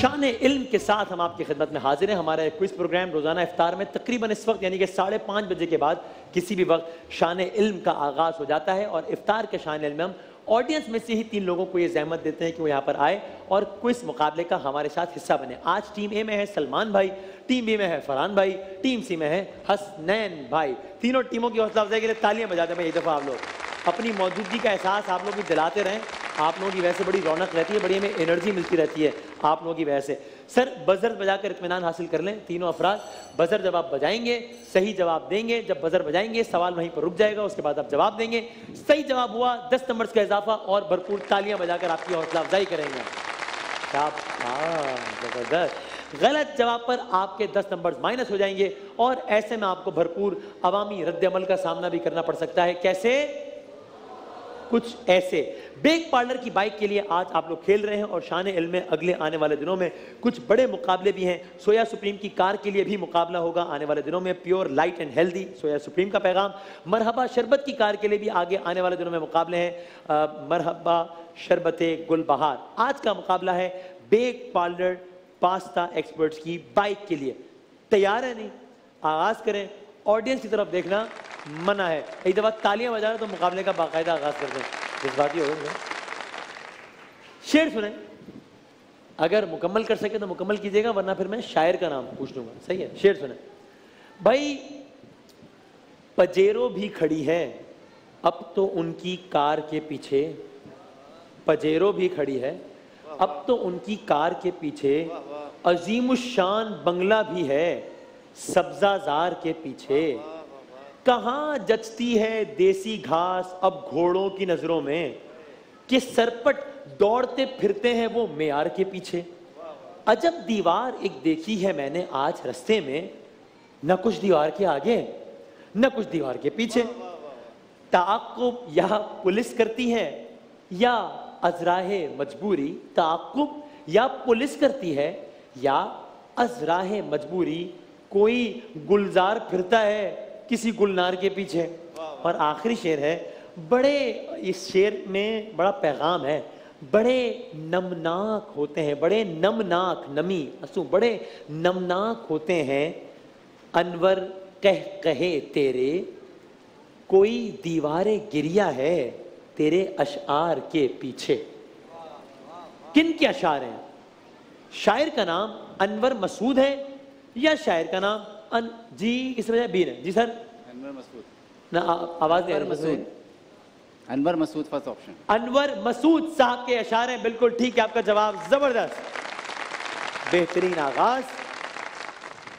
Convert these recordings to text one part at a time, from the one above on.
शान इल्म के साथ हम आपकी खिदमत में हाजिर हैं। हमारा क्विज प्रोग्राम रोजाना इफ्तार में तकरीबन इस वक्त यानी कि 5:30 बजे के बाद किसी भी वक्त शान इल्म का आगाज हो जाता है और इफ्तार के शान इल्म में हम ऑडियंस में से ही 3 लोगों को ये जहमत देते हैं कि वो यहाँ पर आए और क्विज मुकाबले का हमारे साथ हिस्सा बने। आज टीम ए में है सलमान भाई, टीम बी में है फरहान भाई, टीम सी में है हसनैन भाई। तीनों टीमों की हौसला अफजाई के लिए तालियां बजाते हैं। एक दफ़ा आप लोग अपनी मौजूदगी का एहसास आप लोग भी दिलाते रहें। आप लोगों की वजह से बड़ी रौनक रहती है, बड़ी हमें एनर्जी मिलती रहती है आप लोगों की वजह से। सर बजर बजाकर इत्मीनान हासिल कर लें तीनों अफराद। बजर जब आप बजाएंगे सही जवाब देंगे, जब बजर बजाएंगे सवाल वहीं पर रुक जाएगा, उसके बाद आप जवाब देंगे। सही जवाब हुआ 10 नंबर का इजाफा और भरपूर तालियां बजाकर आपकी हौसला अफजाई करेंगे। जबरदस्त। गलत जवाब पर आपके 10 नंबर माइनस हो जाएंगे और ऐसे में आपको भरपूर अवामी रद्द-ए-अमल का सामना भी करना पड़ सकता है। कैसे? कुछ ऐसे। बेक पार्लर की बाइक के लिए आज आप लोग खेल रहे हैं और शान इल्म में अगले आने वाले दिनों में कुछ बड़े मुकाबले भी हैं। सोया सुप्रीम की कार के लिए भी मुकाबला होगा आने वाले दिनों में। Pure light and healthy soya supreme का पैगाम। मरहबा शरबत की कार के लिए भी आगे आने वाले दिनों में मुकाबले हैं। मरहबा शरबते गुलबहार। आज का मुकाबला है बेक पार्लर पास्ता एक्सपर्ट्स की बाइक के लिए। तैयार है? नहीं? आगाज करें। ऑडियंस की तरफ देखना मना है। एक दफा तालियां बजा रहे तो मुकाबले का बाकायदा आगाज करते हैं। जज्बाती हो गए। शेर सुने, अगर मुकम्मल कर सके तो मुकम्मल कीजिएगा, वरना फिर मैं शायर का नाम पूछ लूंगा। सही है? शेर सुने। भाई पजेरो भी खड़ी है अब तो उनकी कार के पीछे। पजेरो भी खड़ी है अब तो उनकी कार के पीछे। अजीमुशान बंगला भी है सब्जाजार के पीछे। कहां जचती है देसी घास अब घोड़ों की नजरों में कि सरपट दौड़ते फिरते हैं वो मेयार के पीछे। अजब दीवार एक देखी है मैंने आज रस्ते में, न कुछ दीवार के आगे न कुछ दीवार के पीछे। ताक़ुब या पुलिस करती है या अज़राहे मजबूरी। ताक़ुब या पुलिस करती है या अज़राहे मजबूरी। कोई गुलजार फिरता है किसी गुलनार के पीछे। और आखिरी शेर है, बड़े, इस शेर में बड़ा पैगाम है। बड़े नमनाक होते हैं, बड़े नमनाक, नमी असू, बड़े नमनाक होते हैं अनवर कहे तेरे। कोई दीवारे गिरिया है तेरे अशआर के पीछे। किन के अशार हैं? शायर का नाम अनवर मसूद है या शायर का नाम जी इस वजह बी है? जी सर अनवर मसूद ना, आवाज नहीं। Masood, Anwar Masood first option. अनवर मसूद साहब के अशार हैं। बिल्कुल ठीक है आपका जवाब। जबरदस्त, बेहतरीन आगाज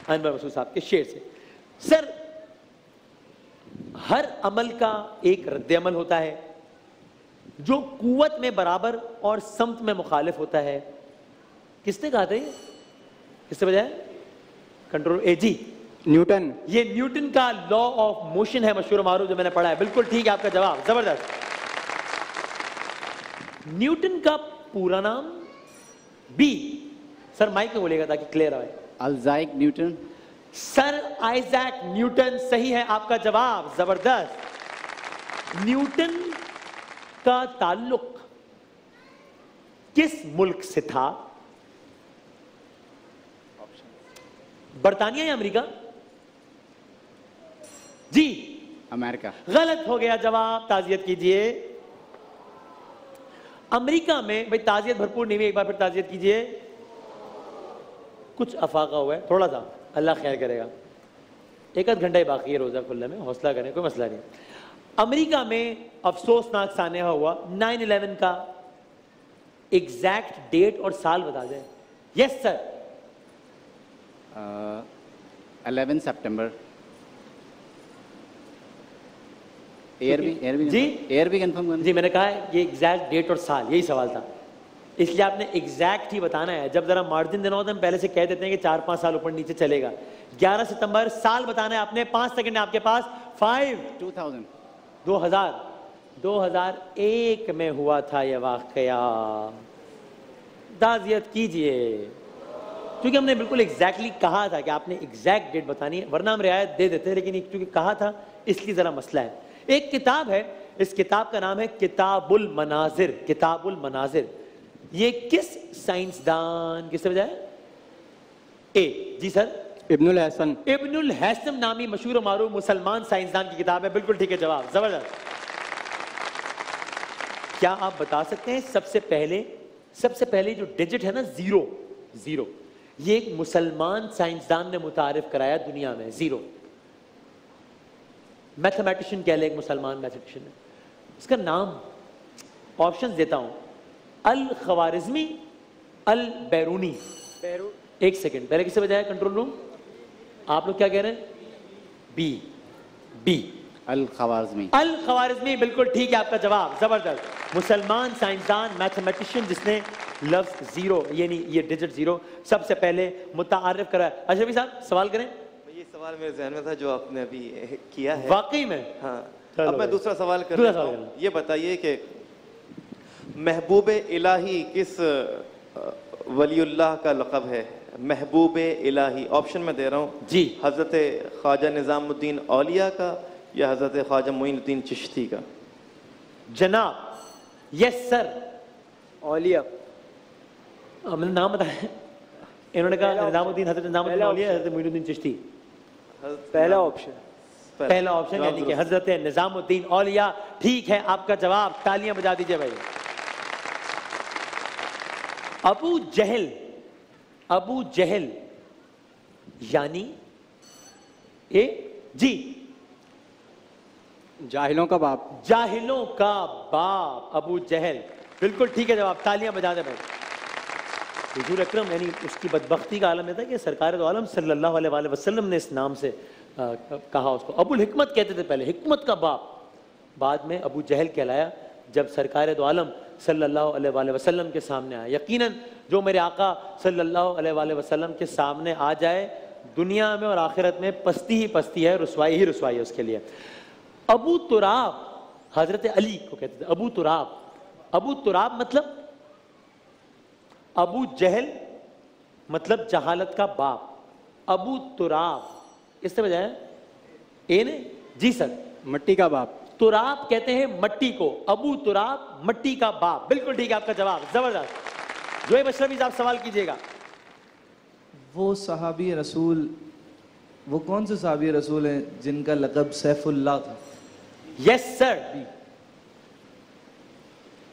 अनवर मसूद साहब के शेर से। सर हर अमल का एक रद्द-ए-अमल होता है जो कुव्वत में बराबर और समत में मुखालिफ होता है। किसने कहा था ये? किससे बजाय? कंट्रोल एजी न्यूटन। ये न्यूटन का लॉ ऑफ मोशन है, मशहूर मारूफ, जो मैंने पढ़ा है। बिल्कुल ठीक है आपका जवाब। जबरदस्त। न्यूटन का पूरा नाम? बी। सर माइक में बोलेगा ताकि क्लियर आए। Isaac Newton. Sir Isaac Newton सही है आपका जवाब। जबरदस्त। न्यूटन का ताल्लुक किस मुल्क से था? बर्तानिया या अमेरिका? जी अमेरिका। गलत हो गया जवाब। ताजियत कीजिए। अमेरिका में, भाई ताजियत भरपूर नहीं हुई, एक बार फिर ताजियत कीजिए। कुछ अफाका हुआ है थोड़ा सा, अल्लाह खैर करेगा। एक आध घंटा ही बाकी है रोजा खुलने में, हौसला करें, कोई मसला नहीं। अमेरिका में अफसोसनाक सानिया हुआ 9/11 का। एग्जैक्ट डेट और साल बता दें। Yes sir. 11 सितंबर। एयर भी जी एयर भी कंफर्म करना। जी मैंने कहा है ये एग्जैक्ट डेट और साल, यही सवाल था, इसलिए आपने एग्जैक्ट ही बताना है। जब जरा मार्जिन देना होता है हम पहले से कह देते हैं कि 4-5 साल ऊपर नीचे चलेगा। 11 सितंबर। साल बताना है आपने। 5 सेकंड है आपके पास। 5 2000 2001 में हुआ था यह वाकया। ताज़ियत कीजिए, क्योंकि हमने बिल्कुल एग्जैक्टली कहा था कि आपने एग्जैक्ट डेट बतानी है, वरना हम रियायत दे देते हैं, लेकिन क्योंकि कहा था इसलिए जरा मसला है। एक किताब है, इस किताब का नाम है किताबुल मनाजिर। किताबुल मनाजिर ये किस साइंसदान, किसने बजाया? ए जी sir, Ibnul Hasan. Ibnul Haitham नामी मशहूर मारूफ मुसलमान साइंसदान की किताब है। बिल्कुल ठीक है जवाब, जबरदस्त। क्या आप बता सकते हैं सबसे पहले जो डिजिट है ना, जीरो, जीरो, ये एक मुसलमान साइंसदान ने मुतारिफ कराया दुनिया में, जीरो। मैथमेटिशियन कह ले, एक मुसलमान मैथमेटिशियन है, इसका नाम ऑप्शंस देता हूं, अल खवारिज्मी, अल बैरूनी। एक सेकंड, पहले किससे बजाया कंट्रोल रूम? आप लोग क्या कह रहे हैं? बी, बी, अल खवारिज्मी। अल खवारिज्मी, बिल्कुल ठीक है आपका जवाब, जबरदस्त। मुसलमान साइंसदान मैथमेटिशियन जिसने लफ्ज जीरो, यानी ये डिजिट जीरो सबसे पहले मुतारिफ करा। अशरफी साहब सवाल करें। ये सवाल मेरे ज़हन में था जो आपने अभी किया है। वाकई में? हाँ। चलो अब मैं दूसरा सवाल कर दूसरा रहा सवाल हूँ। ये बताइए कि महबूब इलाही किस वलीउल्लाह का लक़ब है? महबूब इलाही, ऑप्शन में दे रहा हूँ जी। हज़रत ख्वाजा निज़ामुद्दीन औलिया का या हज़रत ख्वाजा मोइनुद्दीन चिश्ती का? जनाब, यस सर, औलिया। मैंने नाम बताया, इन्होंने कहा निज़ामुद्दीन, हज़रत निज़ामुद्दीन औलिया, हज़रत मोइनुद्दीन चिश्ती। पहला ऑप्शन, पहला ऑप्शन यानी कि हज़रत निज़ामुद्दीन औलिया। ठीक है आपका जवाब, तालियां बजा दीजिए भाई। अबू जहल, अबू जहल यानी ए जी, जाहिलों का बाप। जाहिलों का बाप, अबू जहल, बिल्कुल ठीक है जवाब, तालियां बजा दे भाई। हुजूर अकरम यानी उसकी बदबख्ती का आलम है था कि सरकार दो आलम सल्लल्लाहु अलैहि वसल्लम ने इस नाम से कहा उसको। अबुल हिकमत कहते थे पहले, हिकमत का बाप, बाद में अबू जहल कहलाया जब सरकार दो आलम सल्लल्लाहु अलैहि वसल्लम के सामने आया। यकीनन जो मेरे आका सल्लल्लाहु अलैहि वसल्लम के सामने आ जाए, दुनिया में और आखिरत में पस्ती ही पस्ती है, रुसवाई ही रुसवाई है उसके लिए। अबू तुराब, हजरत अली को कहते थे अबू तुराब। अबू तुराब मतलब, अबू जहल मतलब जहालत का बाप, अबू तुराब किसने बजाया? ए ने? जी सर, मट्टी का बाप। तुराब कहते हैं मट्टी को, अबू तुराब मट्टी का बाप, बिल्कुल ठीक है आपका जवाब, जबरदस्त। जो अशरफी साहब सवाल कीजिएगा। वो सहाबी रसूल, वो कौन से सहाबी रसूल हैं जिनका लक़ब सैफुल्लाह था? Yes sir,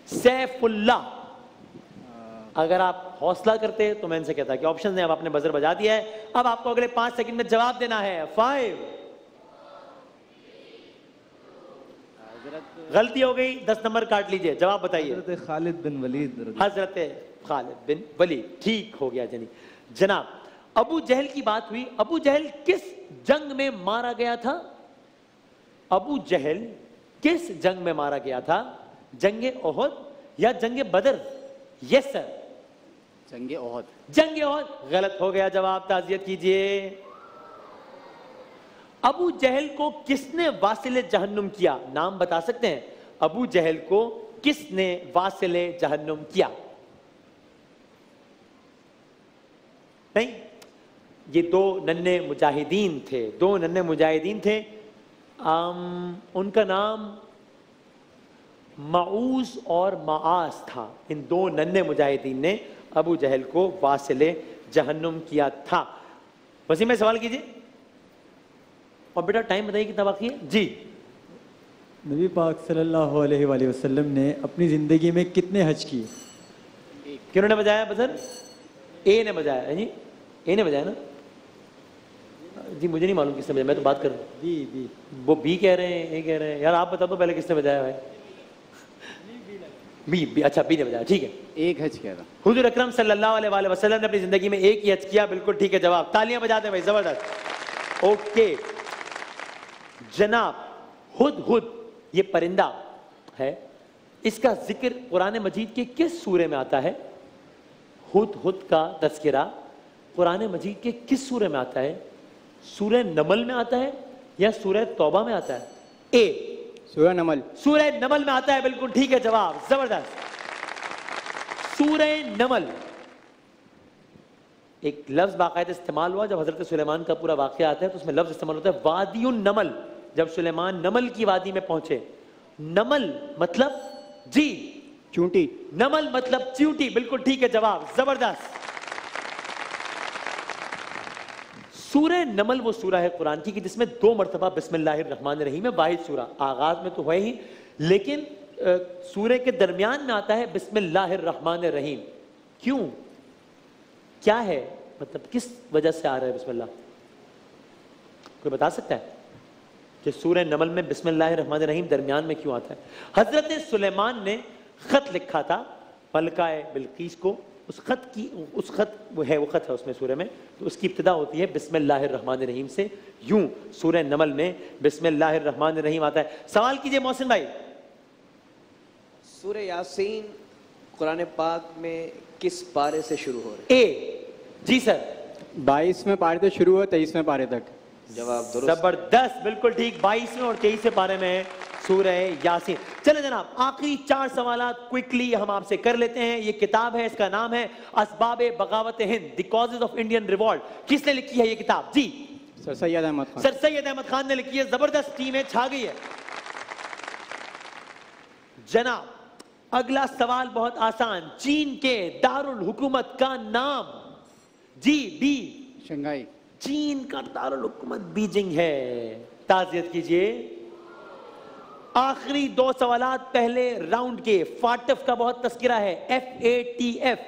Saifullah. अगर आप हौसला करते तो मैं इनसे कहता कि ऑप्शन है, अब आपने बजर बजा दिया है, अब आपको अगले 5 सेकंड में जवाब देना है। 5, गलती हो गई 10 नंबर काट लीजिए, जवाब बताइए। हज़रत खालिद बिन वलीद। हजरत खालिद बिन वलीद, ठीक हो गया जनी। जनाब, अबू जहल की बात हुई, अबू जहल किस जंग में मारा गया था? अबू जहल किस जंग में मारा गया था? जंगे ओहद या जंगे बदर? यस सर, जंगे ओहद। जंगे ओहद, गलत हो गया जवाब, ताज़ियत कीजिए। अबू जहल को किसने वासिले जहन्नुम किया? नाम बता सकते हैं? अबू जहल को किसने वासिले जहन्नुम किया? नहीं, ये दो नन्हे मुजाहिदीन थे, दो नन्हे मुजाहिदीन थे। उनका नाम माऊस और माआस था। इन दो नन्हे मुजाहिदीन ने अबू जहल को वासिले जहन्नुम किया था। वसीम में सवाल कीजिए। और बेटा टाइम बताइए कितना बाकी है जी। नबी पाक सल्लल्लाहु अलैहि वसल्लम ने अपनी ज़िंदगी में कितने हज किए? किन्होंने बजाया बजर? ए ने बजाया है जी, ए ने बजाया ना जी, मुझे नहीं मालूम किसने बजाया, मैं तो बात कर रहा हूँ। बी। वो बी कह रहे हैं, ए कह रहे हैं। यार आप बता दो पहले किसने बजाया है? बी। अच्छा, बी ने बजाया, ठीक है। एक हज किया था। हुजूर अकरम सल्लल्लाहु अलैहि वसल्लम ने अपनी जिंदगी में एक ही हज किया, बिल्कुल ठीक है जवाब, तालियां बजाते हैं भाई, जबरदस्त। ओके जनाब, हुद ये परिंदा है, इसका जिक्र कुरान मजीद के किस सूरे में आता है? हुद का तज़किरा कुरान मजीद के किस सूरे में आता है? सूरह नमल में आता है या सूरह तौबा में आता है? ए, सूरह नमल। सूरह नमल में आता है, बिल्कुल ठीक है जवाब, जबरदस्त। सूरह नमल, एक लफ्ज बाकायदा इस्तेमाल हुआ जब हजरत सुलेमान का पूरा वाकया आता है तो उसमें लफ्ज इस्तेमाल होता है वादियुन नमल। जब सुलेमान नमल की वादी में पहुंचे, नमल मतलब जी चूंटी। नमल मतलब चींटी, बिल्कुल ठीक है जवाब, जबरदस्त। सूरह नमल वो सूरह है कुरान की कि जिसमें 2 मरतबा बिस्मिल्लाहिर रहमानिर रहीम है, वाहिद सूरह, आगाज में तो है ही, लेकिन सूरह के दरमियान में आता है बिस्मिल्लाहिर रहमानिर रहीम। क्यों, क्या है, मतलब किस वजह से आ रहा है बिस्मिल्लाह, कोई बता सकता है कि सूरह नमल में बिस्मिल्लाहिर रहमानिर रहीम दरमियान में क्यों आता है? हजरत सुलेमान ने खत लिखा था मलकाए बिल्कीस को, उस खत वो खत है उसमें सूरह में, तो उसकी इब्तिदा होती है बिस्मिल्लाहिर रहमानिर रहीम से। यूं सूरह नमल में बिस्मिल्लाहिर रहमानिर रहीम आता है। सवाल कीजिए मोहसिन भाई। सूरह यासीन कुरान पाक में किस पारे से शुरू हो रही है? ए जी सर, 22वें पारे से शुरू हुआ 23वें पारे तक। जवाब दुरुस्त। जबरदस्त, बिल्कुल ठीक, 22वें और 23वें पारे में है सूरह यासीन। चले जनाब, आखिरी 4 सवालात क्विकली हम आपसे कर लेते हैं। ये किताब है, इसका नाम है असबाब बगावत Hind, the causes of Indian revolt. किसने लिखी है ये किताब? जी सर सैयद अहमद खान। सर सैयद अहमद खान ने लिखी है। जबरदस्त, टीम है, छा गई है जनाब। अगला सवाल बहुत आसान, चीन के दारुल हुकूमत का नाम? जी बी शंघाई। चीन का दारुल हुकूमत बीजिंग है। ताज़ियत कीजिए। आखिरी 2 सवालात पहले राउंड के। फाटफ का बहुत तस्करा है, FATF,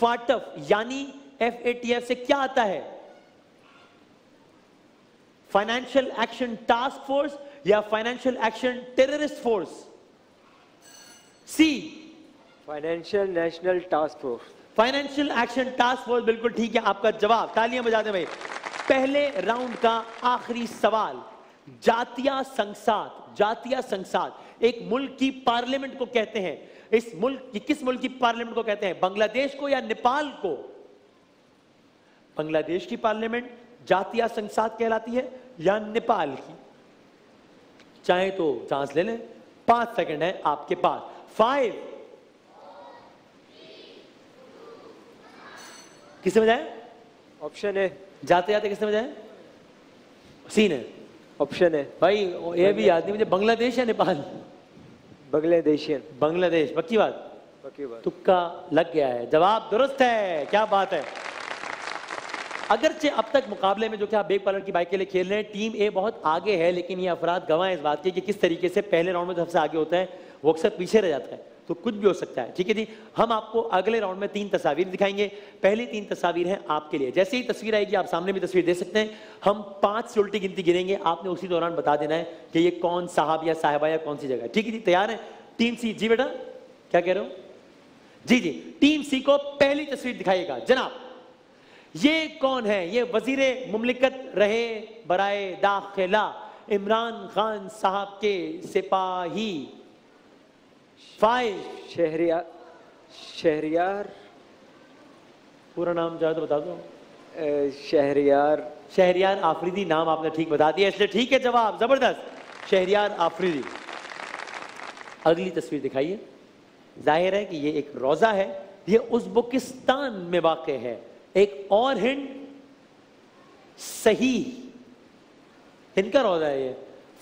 फाटफ यानी FATF से क्या आता है? फाइनेंशियल एक्शन टास्क फोर्स या financial action terrorist force? C financial national task force. Financial action task force, बिल्कुल ठीक है आपका जवाब, तालियां बजा दें भाई। पहले राउंड का आखिरी सवाल, जातीय संसद। जातीय संसद एक मुल्क की पार्लियामेंट को कहते हैं। इस मुल्क, किस मुल्क की पार्लियामेंट को कहते हैं? बांग्लादेश को या नेपाल को? बांग्लादेश की पार्लियामेंट जातीय संसद कहलाती है या नेपाल की? चाहे तो चांस ले लें, 5 सेकंड है आपके पास। 5, किसने बजाया? ऑप्शन है। जाते जाते किसने बजाया? सीन है। ऑप्शन है भाई ये भी याद नहीं मुझे, बांग्लादेश या नेपाल? बांग्लादेशियन। बांग्लादेश, पक्की बात? पक्की बात। तुक्का लग गया है, जवाब दुरुस्त है, क्या बात है। अगरचे अब तक मुकाबले में जो कि आप बेग पार्लर की बाइक के लिए खेल रहे हैं, टीम ए बहुत आगे है, लेकिन ये अफराद गवाह हैं इस बात के कि किस तरीके से पहले राउंड में सबसे आगे होता है वो अक्सर पीछे रह जाता है, तो कुछ भी हो सकता है। ठीक है जी, हम आपको अगले राउंड में 3 तस्वीर दिखाएंगे। पहली 3 तस्वीर हैं आपके लिए। जैसे ही तस्वीर आएगी आप सामने भी तस्वीर दे सकते हैं। हम 5 से उल्टी गिनती गिनेंगे, आपने उसी दौरान बता देना है कि ये कौन साहब या साहिबा या कौन सी जगह है। ठीक है जी, तैयार है? टीम सी, जी बेटा क्या कह रहे हो? जी जी, टीम सी को पहली तस्वीर दिखाइएगा जनाब। ये कौन है? ये वजीरे मुमलिकत रहे बराए दाखिला इमरान खान साहब के सिपाही। 5, शहरियार। पूरा नाम चाहे तो बता दो। शहरियार आफरीदी, नाम आपने ठीक बता दिया, इसलिए ठीक है जवाब, जबरदस्त, शहरियार आफरीदी। अगली तस्वीर दिखाइए। जाहिर है कि ये एक रोजा है, ये उज़्बेकिस्तान में वाक़े है। एक और हिंट, सही हिंद का रोजा है ये।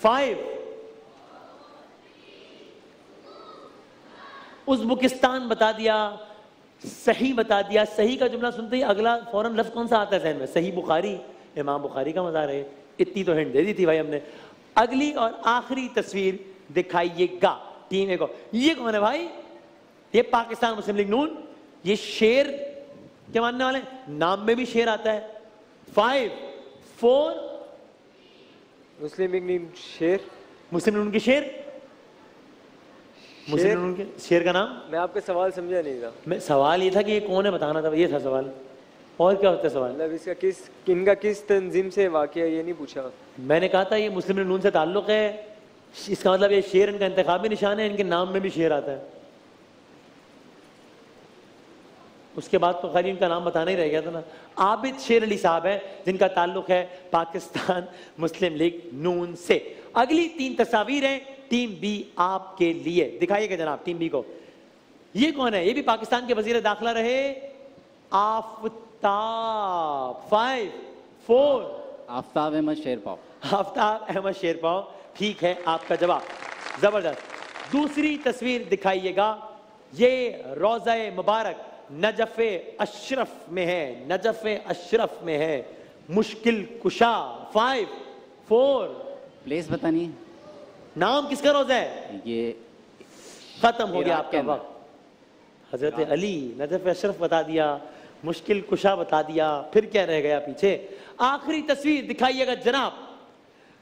5, उज़्बेकिस्तान बता दिया, सही बता दिया। सही का जुमला सुनते ही अगला फौरन लफ्ज कौन सा आता है ज़हन में? सही बुखारी, इमाम बुखारी का मज़ार है। इतनी तो हिंट दे दी थी भाई हमने। अगली और आखिरी तस्वीर दिखाइएगा टीम ए को। ये कौन है भाई? ये पाकिस्तान मुस्लिम लीग नून, ये शेर के मानने वाले, नाम में भी शेर आता है। 5, 4, मुस्लिम लीग नून शेर। मुस्लिम लीग नून के शेर, मुस्लिम लीग नून के शेर का नाम? मैं आपका सवाल समझा नहीं था। मैं सवाल ये था कि ये कौन है बताना था, ये था सवाल। और क्या होता है सवाल? मतलब इसका इनका किस तंजीम से वाक़या, ये नहीं पूछा। मैंने कहा था ये मुस्लिम लीग नून से ताल्लुक है, इसका मतलब ये शेर इनका इंतखाबी निशान है, इनके नाम में भी शेर आता है। उसके बाद तो खाली इनका नाम बताना ही रह गया था ना। आबिद शेर अली साहब हैं जिनका ताल्लुक है पाकिस्तान मुस्लिम लीग नून से। अगली 3 तस्वीर हैं टीम बी आपके लिए, दिखाइएगा जनाब टीम बी को। ये कौन है? ये भी पाकिस्तान के वजीर दाखिला रहे, आफ्ताब। 5, 4, आफ्ताब अहमद शेरपाव। आफ्ताब अहमद शेरपाव, ठीक है आपका जवाब, जबरदस्त। दूसरी तस्वीर दिखाइएगा। ये रोज़ा मुबारक नजफ़े अशरफ में है, नजफ़े अशरफ में है। मुश्किल कुशा 5 4 प्लेस बतानी है। नाम किसका रोज़ा है? ये खत्म हो गया इराक आपका के अंदर। वक्त। हजरत अली, नजफ़ अशरफ बता दिया, मुश्किल कुशा बता दिया, फिर क्या रह गया पीछे? आखिरी तस्वीर दिखाइएगा जनाब।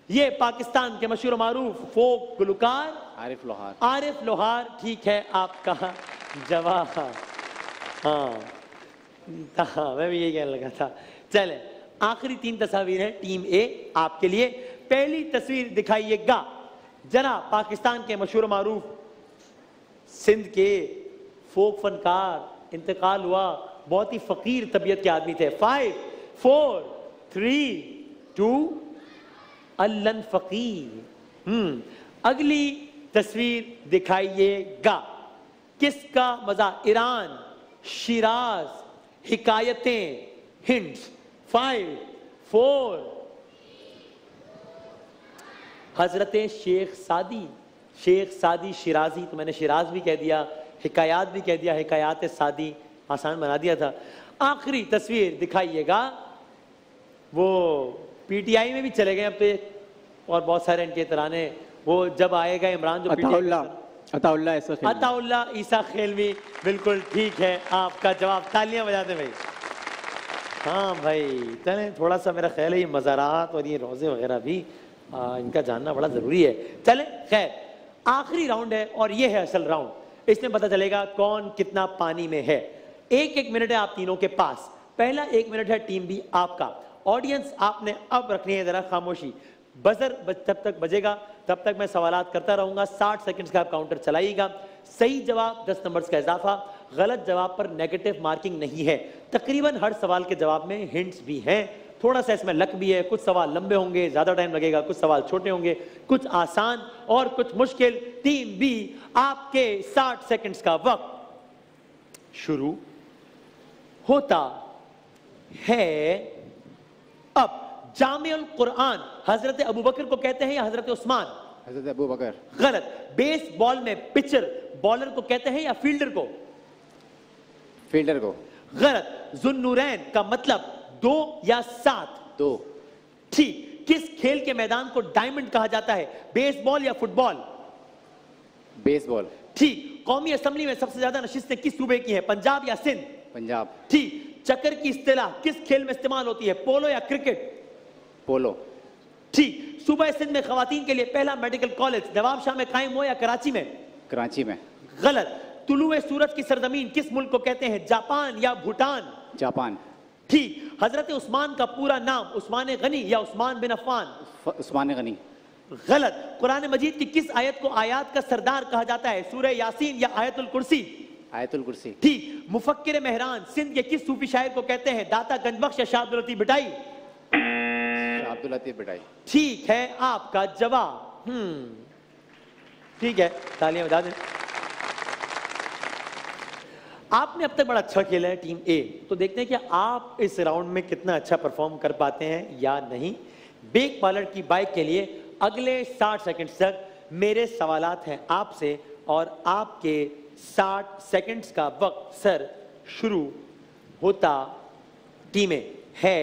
ये पाकिस्तान के मशहूर मारूफ फोक गुलकार आरिफ लोहार। आरिफ लोहार, ठीक है आपका जवाब। हाँ मैं भी यही कहने लगा था। चले आखिरी 3 तस्वीर है टीम ए आपके लिए। पहली तस्वीर दिखाइएगा जनाब, पाकिस्तान के मशहूर मारूफ सिंध के फोक फनकार, इंतकाल हुआ, बहुत ही फकीर तबीयत के आदमी थे। 5 4 3 2 अल्लन फकीर। अगली तस्वीर दिखाइएगा, किसका मजा? Iran, Siraj, हिकायतें, hints. 5 4 हजरत शेख सादी, शेख सादी शिराजी, तो मैंने शिराज भी कह दिया, हिकायात भी कह दिया, हिकायात सादी आसान बना दिया था। आखिरी तस्वीर दिखाइएगा, वो पीटीआई में भी चले गए अब तो, और बहुत सारे इनके तराने। वो जब आएगा इमरान जो अताउल्ला ईसा खेलवी, बिल्कुल ठीक है आपका जवाब। तालियां बजाते भाई। हाँ भाई चलें, थोड़ा सा मेरा ख्याल है ये मज़ारात और ये रोज़े वगैरह भी इनका जानना बड़ा ज़रूरी है। चलें खैर, आखिरी राउंड है और ये है असल राउंड। इसमें पता चलेगा कौन कितना पानी में है। 1-1 मिनट है आप तीनों के पास। पहला 1 मिनट है टीम बी आपका। ऑडियंस आपने अब रखनी है जरा खामोशी। बजर जब तक बजेगा तब तक मैं सवालात करता रहूंगा। 60 सेकंड्स का आप काउंटर चलाइएगा। सही जवाब 10 नंबर्स का इजाफा, गलत जवाब पर नेगेटिव मार्किंग नहीं है। तकरीबन हर सवाल के जवाब में हिंट्स भी हैं, थोड़ा सा इसमें लक भी है। कुछ सवाल लंबे होंगे, ज्यादा टाइम लगेगा, कुछ सवाल छोटे होंगे, कुछ आसान और कुछ मुश्किल। टीम बी आपके 60 सेकंड्स का वक्त शुरू होता है अब। जामिउल कुरान हजरत अबू बकर को कहते हैं या हजरत उस्मान? हजरत अबू बकर। गलत। बेस बॉल में पिचर बॉलर को कहते हैं या फील्डर को? फील्डर को। गलत। जुन्नूरैन का मतलब 2 या 7? 2। ठीक। किस खेल के मैदान को डायमंड कहा जाता है? बेसबॉल या फुटबॉल? बेसबॉल। ठीक। कौमी असेंबली में सबसे ज्यादा नशिस्तें किस सूबे की हैं? पंजाब या सिंध? पंजाब। ठीक। चक्कर की इस्तिलाह किस खेल में इस्तेमाल होती है? पोलो या क्रिकेट? पोलो। ठीक। सूबा सिंध में खवातीन के लिए पहला मेडिकल कॉलेज नवाब शाह में कायम हुआ या कराची में? कराची में। गलत। तुलुए सूरज की सरजमीन किस मुल्क को कहते हैं? जापान या भूटान? जापान। ठीक। हजरत उस्मान का पूरा नाम उस्मान गनी या उस्मान बिन अफ़्फ़ान? उस्मान गनी। गलत। कुरान मजीद की किस आयत को आयत का सरदार कहा जाता है? सूरह यासीन या आयतुल कुर्सी? आयतुल कुर्सी। ठीक। मुफक्किर मेहरान सिंध के किस सूफी शायर को कहते हैं? दाता गंजबख्श या शाह अब्दुल लतीफ बिटाई? अब्दुल लतीफ बिटाई। ठीक है आपका जवाब। ठीक है, तालियां बजा दें। आपने अब तक बड़ा अच्छा खेला है टीम ए, तो देखते हैं कि आप इस राउंड में कितना अच्छा परफॉर्म कर पाते हैं या नहीं। बेक पार्लर की बाइक के लिए अगले 60 सेकंड तक मेरे सवालात हैं आपसे और आपके 60 सेकंड्स का वक्त सर शुरू होता टीमें है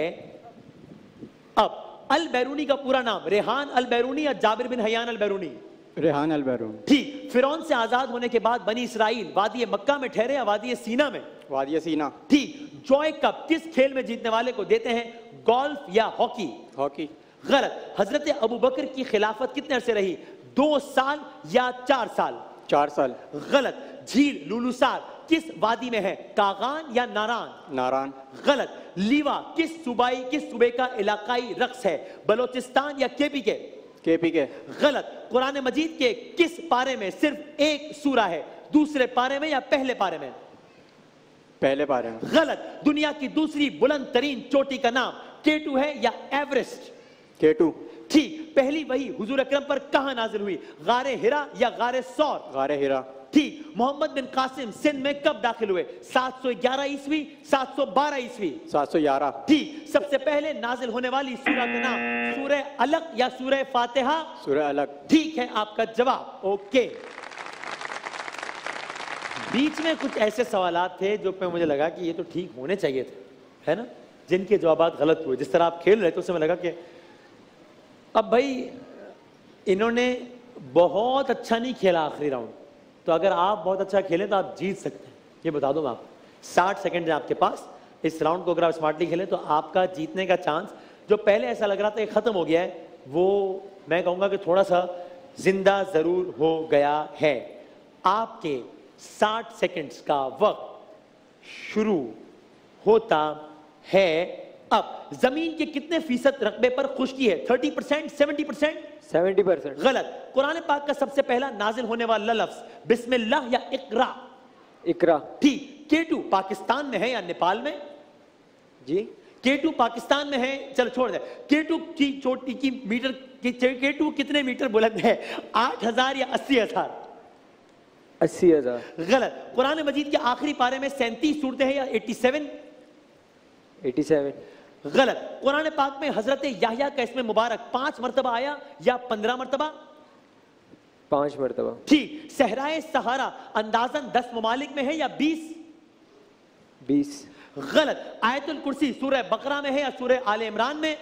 अब। अल बैरूनी का पूरा नाम? रेहान अल बैरूनी या जाबिर बिन हयान अल बैरूनी? रेहान अल बैरूनी। ठीक। फिरौन से आजाद होने के बाद बनी इसराइल वादी मक्का में ठहरे या वादी सीना में? वादी सीना। ठीक। जॉय कप किस खेल में जीतने वाले को देते हैं? गोल्फ या हॉकी? हॉकी। गलत। हजरत अबू बकर की खिलाफत कितने अरसे रही? 2 साल या 4 साल? 4 साल। गलत। झील लुलुसार किस वादी में है? कागान या नारान? नारान। गलत। लीवा किस सूबे का इलाकाई रक्स है? बलोचिस्तान या केपी के? केपी के। गलत। कुरान मजीद के किस पारे में सिर्फ एक सूरा है? दूसरे पारे में या पहले पारे में? पहले पारे में। गलत। दुनिया की दूसरी बुलंद तरीन चोटी का नाम K2 है या एवरेस्ट? K2। ठीक। पहली वही हुजूर अकरम पर कहां नाजिल हुई? गारे हिरा या गारे सौर? गारे हिरा। ठीक। मोहम्मद बिन कासिम सिंध में कब दाखिल हुए? 711 ईस्वी, 712 ईस्वी? 711। ठीक। सबसे पहले नाजिल होने वाली सूरह का नाम सूरह अलक या सूरह फातिहा? सूरह अलक। ठीक है आपका जवाब। ओके। बीच में कुछ ऐसे सवालात थे जो पे मुझे लगा कि ये तो ठीक होने चाहिए थे, है ना, जिनके जवाबात गलत हुए। जिस तरह आप खेल रहे थे उससे मुझे लगा कि अब भाई इन्होंने बहुत अच्छा नहीं खेला आखिरी राउंड, तो अगर आप बहुत अच्छा खेलें तो आप जीत सकते हैं, ये बता दूं मैं आपको। 60 सेकंड है आपके पास, इस राउंड को अगर आप स्मार्टली खेलें तो आपका जीतने का चांस, जो पहले ऐसा लग रहा था कि खत्म हो गया है, वो मैं कहूंगा कि थोड़ा सा जिंदा जरूर हो गया है। आपके 60 सेकंड्स का वक्त शुरू होता है अब। जमीन के कितने फीसद रकबे पर खुश्की है? 30%, 70%? 70%। गलत। कुरान पाक का सबसे पहला नाजिल होने वाला लफ्ज बिस्मिल्लाह या इकरा? इकरा। ठीक। K2 पाकिस्तान में है या नेपाल में? जी K2 पाकिस्तान में है, चलो छोड़ दे। K2 की चोटी की मीटर K2 कितने मीटर बुलंद है? 8,000 या 80,000? 80,000। गलत। कुरान मजीद के आखिरी पारे में 37 सूरतें हैं या 87? 87। गलत। कुरान पाक में हजरत याह्या का इसमें मुबारक 5 मरतबा आया या 15 मरतबा? 5 मरतबा। ठीक। सहराए सहारा अंदाजन 10 ममालिक में है या 20? 20। गलत। आयतुल कुर्सी सूरह बकरा में है या सूरह आले इमरान में?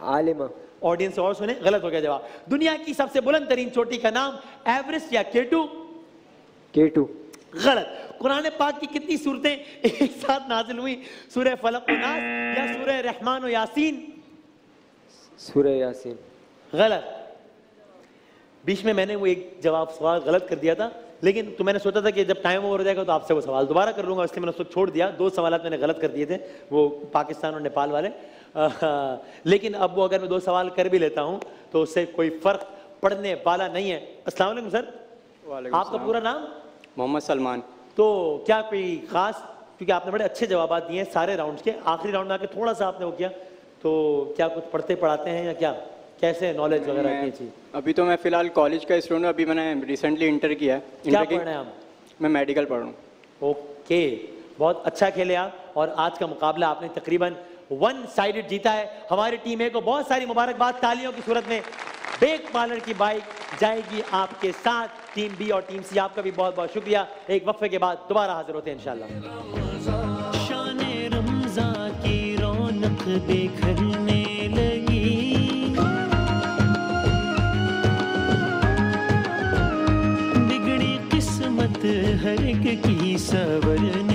आलिमा। ऑडियंस और सुने, गलत हो गया जवाब। दुनिया की सबसे बुलंद तरीन चोटी का नाम एवरेस्ट या K2? K2। गलत। कुरान पाक की कितनी सूरतें एक साथ नाजिल हुई? सूरह फलक व नास या सूरह रहमान व यासीन? सूरह यासीन। गलत। बीच में मैंने वो एक जवाब सवाल गलत कर दिया था, लेकिन तो मैंने सोचा था कि जब टाइम ओवर हो जाएगा तो आपसे वो सवाल दोबारा कर लूंगा, इसलिए मैंने उसको छोड़ दिया। 2 सवाल मैंने गलत कर दिए थे, वो पाकिस्तान और नेपाल वाले। लेकिन अब वो अगर मैं 2 सवाल कर भी लेता हूं तो उससे कोई फर्क पड़ने वाला नहीं है। अस्सलाम वालेकुम सर, आपका पूरा नाम? मोहम्मद सलमान। तो क्या कोई खास, क्योंकि आपने बड़े अच्छे जवाब दिए सारे राउंड्स के, आखिरी राउंड में आके थोड़ा सा आपने वो किया, तो क्या कुछ पढ़ते पढ़ाते हैं या क्या, कैसे नॉलेज वगैरह की चीज? अभी तो मैं फिलहाल कॉलेज का स्टूडेंट हूँ, अभी मैंने रिसेंटली इंटर किया है। क्या पढ़ रहे हैं आप? मैं मेडिकल पढ़ रहा हूँ। ओके, बहुत अच्छा खेले आप, और आज का मुकाबला आपने तकरीबन 1 साइडेड जीता है। हमारी टीम ए को बहुत सारी मुबारकबाद, तालियों की सूरत में। बेक पार्लर की बाइक जाएगी आपके साथ। टीम बी और टीम सी आपका भी बहुत बहुत शुक्रिया। एक वक्फे के बाद दोबारा हाजिर होते हैं इंशाल्लाह। शाने रमज़ान की रौनक देखने लगी, बिगड़ी किस्मत हर एक की सवरने